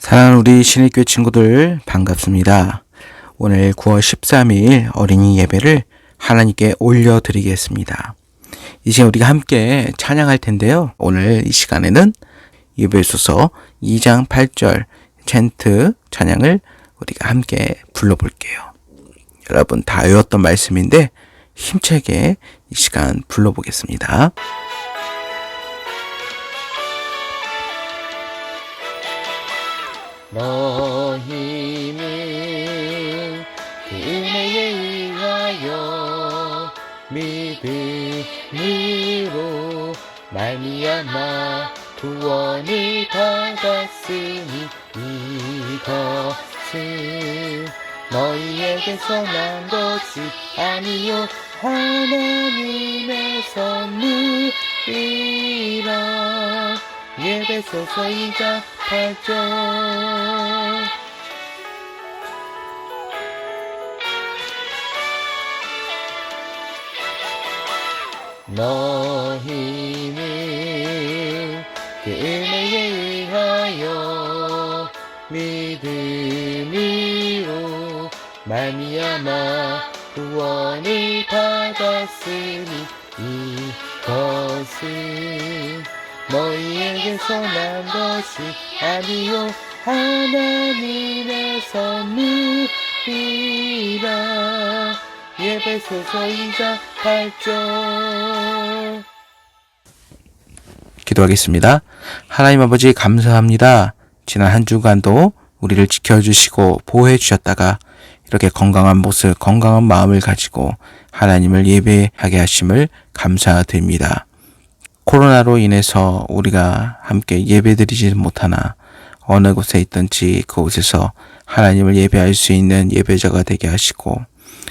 사랑하는 우리 신일교회 친구들 반갑습니다. 오늘 9월 13일 어린이 예배를 하나님께 올려드리겠습니다. 이 시간 우리가 함께 찬양할 텐데요. 오늘 이 시간에는 예배소서 2장 8절 챈트 찬양을 우리가 함께 불러볼게요. 여러분 다 외웠던 말씀인데 힘차게 이 시간 불러보겠습니다. 너희는 그 은혜에 의하여 믿음으로 말미암아 구원을 받았으니 이것은 너희에게서 난 것이 아니요 하나님의 선물이라. 예배소서 2장 8절. 너희는 그 은혜에 의하여 믿음으로 말미암아 구원을 받았으니 이것은 너희에게서 난 것이 아니요 하나님의 선물이라. 예배소서 2장 8절. 기도하겠습니다. 하나님 아버지 감사합니다. 지난 한 주간도 우리를 지켜주시고 보호해 주셨다가 이렇게 건강한 모습, 건강한 마음을 가지고 하나님을 예배하게 하심을 감사드립니다. 코로나로 인해서 우리가 함께 예배드리지 못하나 어느 곳에 있든지 그곳에서 하나님을 예배할 수 있는 예배자가 되게 하시고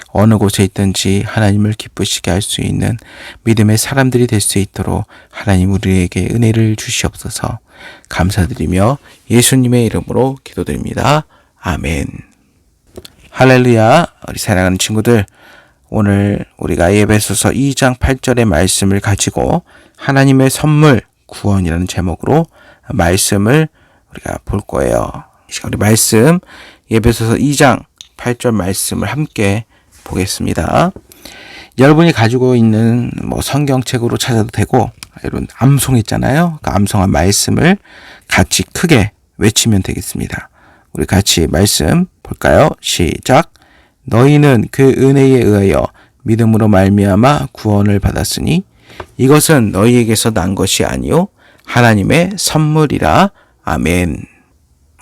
어느 곳에 있든지 하나님을 기쁘시게 할 수 있는 믿음의 사람들이 될 수 있도록 하나님 우리에게 은혜를 주시옵소서. 감사드리며 예수님의 이름으로 기도드립니다. 아멘. 할렐루야. 우리 사랑하는 친구들, 오늘 우리가 예배소서 2장 8절의 말씀을 가지고 하나님의 선물 구원이라는 제목으로 말씀을 우리가 볼 거예요. 이 시간 우리 말씀 예배소서 2장 8절 말씀을 함께 보겠습니다. 여러분이 가지고 있는 성경책으로 찾아도 되고 이런 암송 있잖아요. 그 암송한 말씀을 같이 크게 외치면 되겠습니다. 우리 같이 말씀 볼까요? 시작. 너희는 그 은혜에 의하여 믿음으로 말미암아 구원을 받았으니 이것은 너희에게서 난 것이 아니요 하나님의 선물이라. 아멘.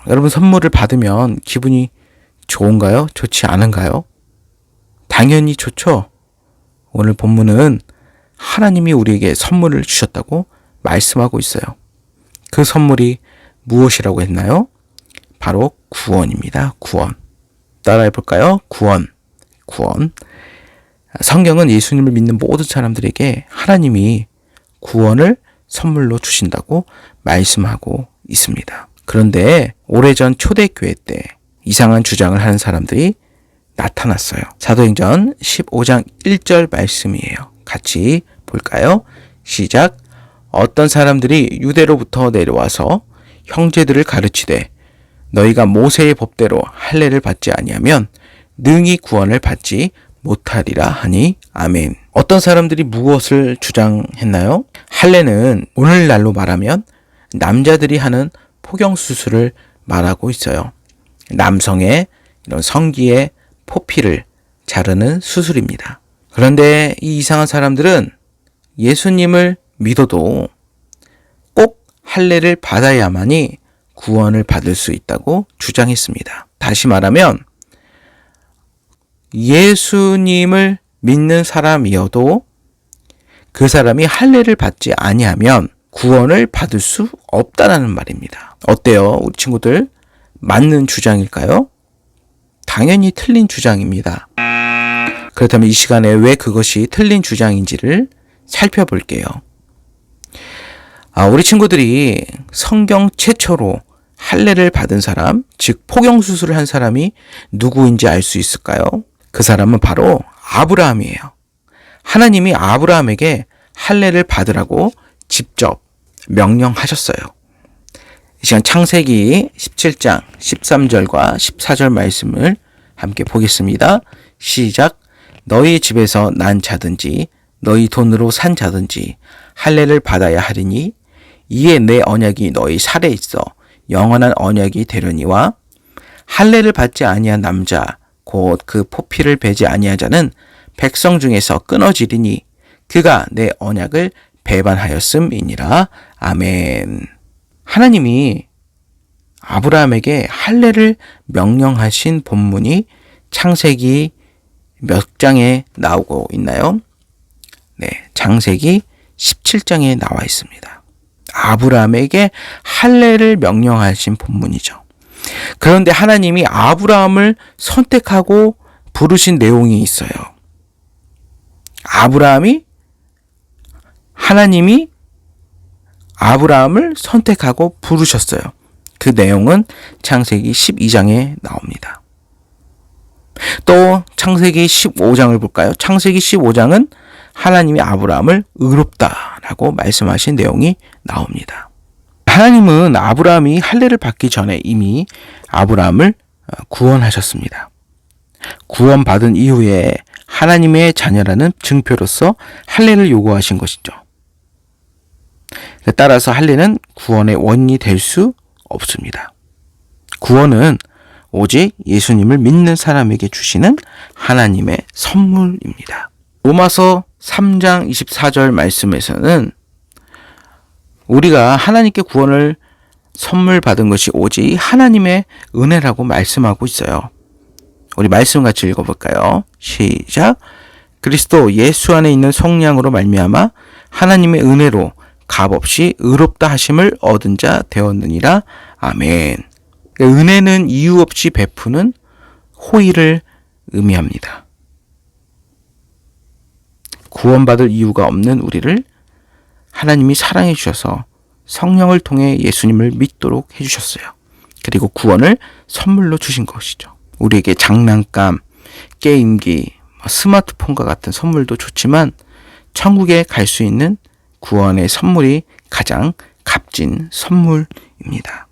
여러분 선물을 받으면 기분이 좋은가요? 좋지 않은가요? 당연히 좋죠. 오늘 본문은 하나님이 우리에게 선물을 주셨다고 말씀하고 있어요. 그 선물이 무엇이라고 했나요? 바로 구원입니다. 구원. 따라해 볼까요? 구원. 성경은 예수님을 믿는 모든 사람들에게 하나님이 구원을 선물로 주신다고 말씀하고 있습니다. 그런데 오래전 초대교회 때 이상한 주장을 하는 사람들이 나타났어요. 사도행전 15장 1절 말씀이에요. 같이 볼까요? 시작. 어떤 사람들이 유대로부터 내려와서 형제들을 가르치되 너희가 모세의 법대로 할례를 받지 아니하면 능히 구원을 받지 못하리라 하니. 아멘. 어떤 사람들이 무엇을 주장했나요? 할례는 오늘날로 말하면 남자들이 하는 포경수술을 말하고 있어요. 남성의 이런 성기의 포피를 자르는 수술입니다. 그런데 이 이상한 사람들은 예수님을 믿어도 꼭 할례를 받아야만이 구원을 받을 수 있다고 주장했습니다. 다시 말하면 예수님을 믿는 사람이어도 그 사람이 할례를 받지 아니하면 구원을 받을 수 없다라는 말입니다. 어때요? 우리 친구들 맞는 주장일까요? 당연히 틀린 주장입니다. 그렇다면 이 시간에 왜 그것이 틀린 주장인지를 살펴볼게요. 우리 친구들이 성경 최초로 할례를 받은 사람, 즉 포경수술을 한 사람이 누구인지 알 수 있을까요? 그 사람은 바로 아브라함이에요. 하나님이 아브라함에게 할례를 받으라고 직접 명령하셨어요. 이 시간 창세기 17장 13절과 14절 말씀을 함께 보겠습니다. 시작. 너희 집에서 난 자든지 너희 돈으로 산 자든지 할례를 받아야 하리니 이에 내 언약이 너희 살에 있어 영원한 언약이 되려니와 할례를 받지 아니한 남자 곧 그 포피를 베지 아니한 자는 백성 중에서 끊어지리니 그가 내 언약을 배반하였음이니라. 아멘. 하나님이 아브라함에게 할례를 명령하신 본문이 창세기 몇 장에 나오고 있나요? 네, 창세기 17장에 나와 있습니다. 아브라함에게 할례를 명령하신 본문이죠. 그런데 하나님이 아브라함을 선택하고 부르신 내용이 있어요. 하나님이 아브라함을 선택하고 부르셨어요. 그 내용은 창세기 12장에 나옵니다. 또 창세기 15장을 볼까요? 창세기 15장은 하나님이 아브라함을 의롭다라고 말씀하신 내용이 나옵니다. 하나님은 아브라함이 할례를 받기 전에 이미 아브라함을 구원하셨습니다. 구원받은 이후에 하나님의 자녀라는 증표로서 할례를 요구하신 것이죠. 따라서 할례는 구원의 원인이 될 수 없습니다. 구원은 오직 예수님을 믿는 사람에게 주시는 하나님의 선물입니다. 로마서 3장 24절 말씀에서는 우리가 하나님께 구원을 선물 받은 것이 오직 하나님의 은혜라고 말씀하고 있어요. 우리 말씀 같이 읽어볼까요? 시작. 그리스도 예수 안에 있는 성령으로 말미암아 하나님의 은혜로 값없이 의롭다 하심을 얻은 자 되었느니라. 아멘. 은혜는 이유 없이 베푸는 호의를 의미합니다. 구원받을 이유가 없는 우리를 하나님이 사랑해 주셔서 성령을 통해 예수님을 믿도록 해주셨어요. 그리고 구원을 선물로 주신 것이죠. 우리에게 장난감, 게임기, 스마트폰과 같은 선물도 좋지만 천국에 갈 수 있는 구원의 선물이 가장 값진 선물입니다.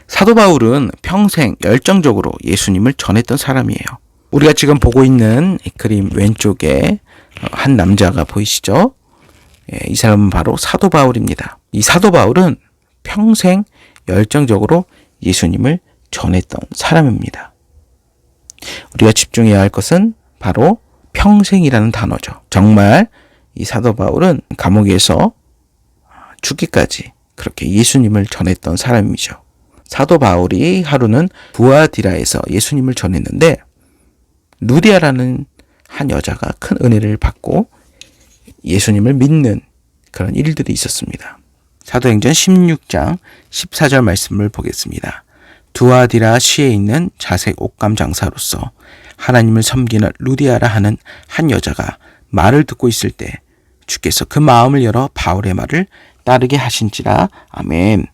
사도 바울은 평생 열정적으로 예수님을 전했던 사람이에요. 우리가 지금 보고 있는 이 그림 왼쪽에 한 남자가 보이시죠? 이 사람은 바로 사도 바울입니다. 이 사도 바울은 평생 열정적으로 예수님을 전했던 사람입니다. 우리가 집중해야 할 것은 바로 평생이라는 단어죠. 정말 이 사도 바울은 감옥에서 죽기까지 그렇게 예수님을 전했던 사람이죠. 사도 바울이 하루는 두아디라에서 예수님을 전했는데 루디아라는 한 여자가 큰 은혜를 받고 예수님을 믿는 그런 일들이 있었습니다. 사도행전 16장 14절 말씀을 보겠습니다. 두아디라 시에 있는 자색 옷감 장사로서 하나님을 섬기는 루디아라 하는 한 여자가 말을 듣고 있을 때 주께서 그 마음을 열어 바울의 말을 따르게 하신지라. 아멘.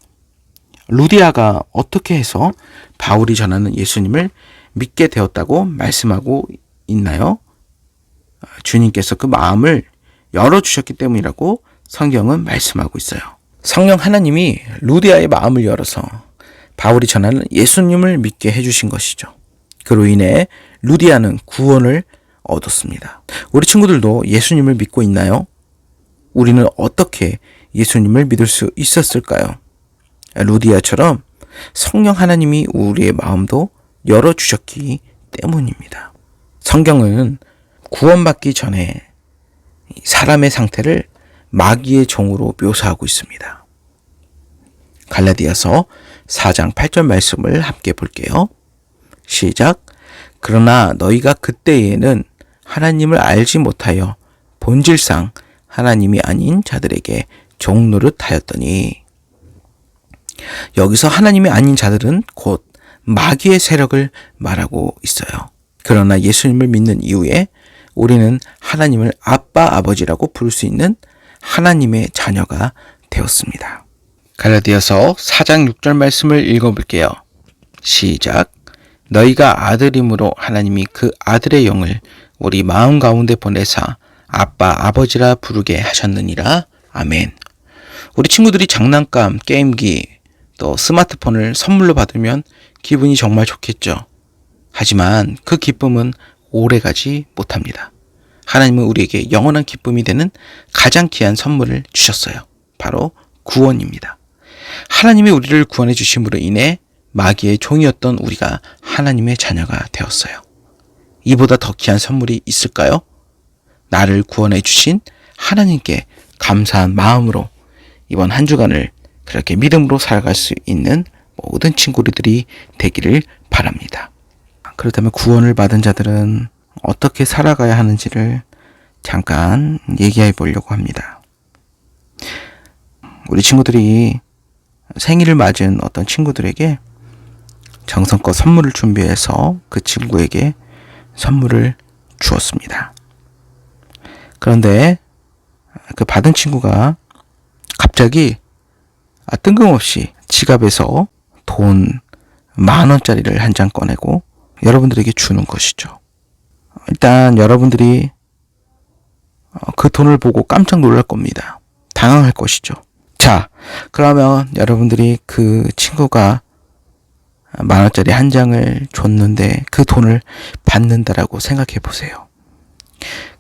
루디아가 어떻게 해서 바울이 전하는 예수님을 믿게 되었다고 말씀하고 있나요? 주님께서 그 마음을 열어주셨기 때문이라고 성경은 말씀하고 있어요. 성령 하나님이 루디아의 마음을 열어서 바울이 전하는 예수님을 믿게 해주신 것이죠. 그로 인해 루디아는 구원을 얻었습니다. 우리 친구들도 예수님을 믿고 있나요? 우리는 어떻게 예수님을 믿을 수 있었을까요? 루디아처럼 성령 하나님이 우리의 마음도 열어주셨기 때문입니다. 성경은 구원받기 전에 사람의 상태를 마귀의 종으로 묘사하고 있습니다. 갈라디아서 4장 8절 말씀을 함께 볼게요. 시작. 그러나 너희가 그때에는 하나님을 알지 못하여 본질상 하나님이 아닌 자들에게 종노릇하였더니. 여기서 하나님이 아닌 자들은 곧 마귀의 세력을 말하고 있어요. 그러나 예수님을 믿는 이후에 우리는 하나님을 아빠, 아버지라고 부를 수 있는 하나님의 자녀가 되었습니다. 갈라디아서 4장 6절 말씀을 읽어볼게요. 시작. 너희가 아들임으로 하나님이 그 아들의 영을 우리 마음 가운데 보내사 아빠, 아버지라 부르게 하셨느니라. 아멘. 우리 친구들이 장난감, 게임기, 또 스마트폰을 선물로 받으면 기분이 정말 좋겠죠. 하지만 그 기쁨은 오래가지 못합니다. 하나님은 우리에게 영원한 기쁨이 되는 가장 귀한 선물을 주셨어요. 바로 구원입니다. 하나님이 우리를 구원해 주심으로 인해 마귀의 종이었던 우리가 하나님의 자녀가 되었어요. 이보다 더 귀한 선물이 있을까요? 나를 구원해 주신 하나님께 감사한 마음으로 이번 한 주간을 그렇게 믿음으로 살아갈 수 있는 모든 친구들이 되기를 바랍니다. 그렇다면 구원을 받은 자들은 어떻게 살아가야 하는지를 잠깐 얘기해 보려고 합니다. 우리 친구들이 생일을 맞은 어떤 친구들에게 정성껏 선물을 준비해서 그 친구에게 선물을 주었습니다. 그런데 그 받은 친구가 갑자기 뜬금없이 지갑에서 돈 10,000원짜리를 한 장 꺼내고 여러분들에게 주는 것이죠. 일단 여러분들이 그 돈을 보고 깜짝 놀랄 겁니다. 당황할 것이죠. 자, 그러면 여러분들이 그 친구가 10,000원짜리 한 장을 줬는데 그 돈을 받는다라고 생각해 보세요.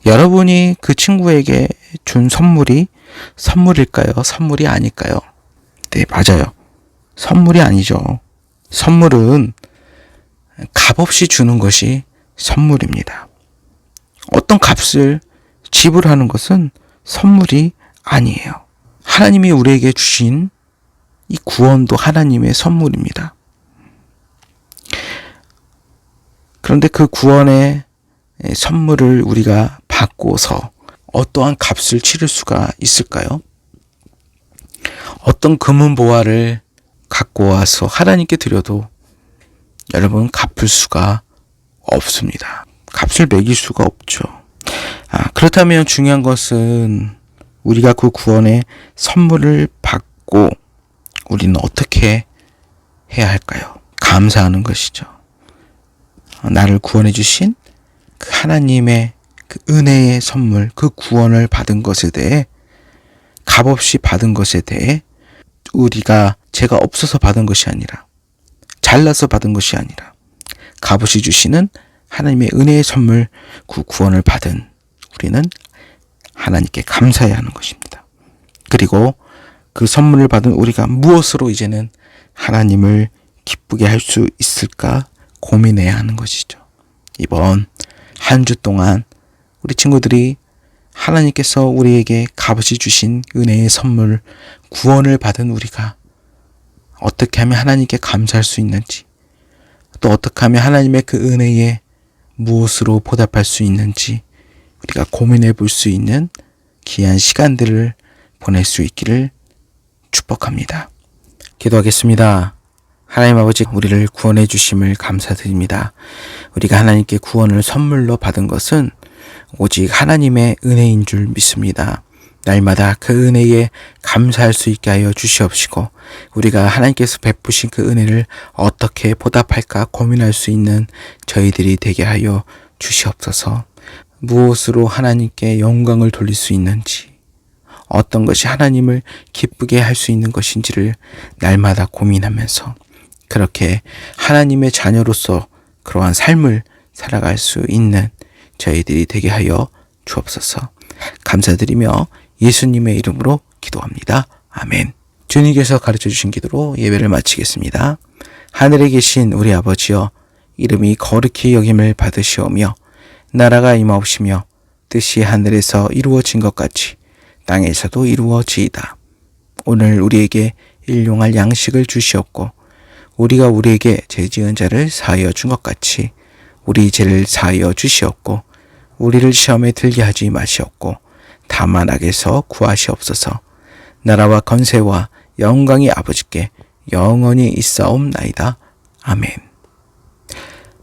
여러분이 그 친구에게 준 선물이 선물일까요? 선물이 아닐까요? 네, 맞아요. 선물이 아니죠. 선물은 값없이 주는 것이 선물입니다. 어떤 값을 지불하는 것은 선물이 아니에요. 하나님이 우리에게 주신 이 구원도 하나님의 선물입니다. 그런데 그 구원의 선물을 우리가 받고서 어떠한 값을 치를 수가 있을까요? 어떤 금은 보화를 갖고 와서 하나님께 드려도 여러분 갚을 수가 없습니다. 값을 매길 수가 없죠. 그렇다면 중요한 것은 우리가 그 구원의 선물을 받고 우리는 어떻게 해야 할까요? 감사하는 것이죠. 나를 구원해 주신 그 하나님의 그 은혜의 선물, 그 구원을 받은 것에 대해 값없이 받은 것에 대해 우리가 제가 없어서 받은 것이 아니라 잘나서 받은 것이 아니라 값없이 주시는 하나님의 은혜의 선물, 그 구원을 받은 우리는 하나님께 감사해야 하는 것입니다. 그리고 그 선물을 받은 우리가 무엇으로 이제는 하나님을 기쁘게 할 수 있을까 고민해야 하는 것이죠. 이번 한 주 동안 우리 친구들이 하나님께서 우리에게 값없이 주신 은혜의 선물, 구원을 받은 우리가 어떻게 하면 하나님께 감사할 수 있는지, 또 어떻게 하면 하나님의 그 은혜에 무엇으로 보답할 수 있는지 우리가 고민해 볼 수 있는 귀한 시간들을 보낼 수 있기를 축복합니다. 기도하겠습니다. 하나님 아버지, 우리를 구원해 주심을 감사드립니다. 우리가 하나님께 구원을 선물로 받은 것은 오직 하나님의 은혜인 줄 믿습니다. 날마다 그 은혜에 감사할 수 있게 하여 주시옵시고, 우리가 하나님께서 베푸신 그 은혜를 어떻게 보답할까 고민할 수 있는 저희들이 되게 하여 주시옵소서. 무엇으로 하나님께 영광을 돌릴 수 있는지, 어떤 것이 하나님을 기쁘게 할 수 있는 것인지를 날마다 고민하면서 그렇게 하나님의 자녀로서 그러한 삶을 살아갈 수 있는 저희들이 되게 하여 주옵소서. 감사드리며 예수님의 이름으로 기도합니다. 아멘. 주님께서 가르쳐 주신 기도로 예배를 마치겠습니다. 하늘에 계신 우리 아버지여, 이름이 거룩히 여김을 받으시오며 나라가 임하옵시며 뜻이 하늘에서 이루어진 것 같이 땅에서도 이루어지이다. 오늘 우리에게 일용할 양식을 주시옵고, 우리가 우리에게 죄 지은 자를 사하여 준 것 같이 우리 죄를 사하여 주시옵고, 우리를 시험에 들게 하지 마시옵고 다만 악에서 구하시옵소서. 나라와 권세와 영광이 아버지께 영원히 있사옵나이다. 아멘.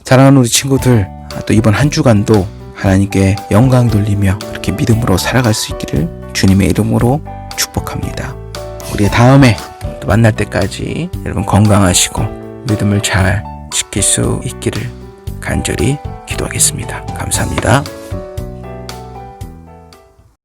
사랑하는 우리 친구들, 또 이번 한 주간도 하나님께 영광 돌리며 이렇게 믿음으로 살아갈 수 있기를 주님의 이름으로 축복합니다. 우리 다음에 또 만날 때까지 여러분 건강하시고 믿음을 잘 지킬 수 있기를 간절히 기도하겠습니다. 감사합니다.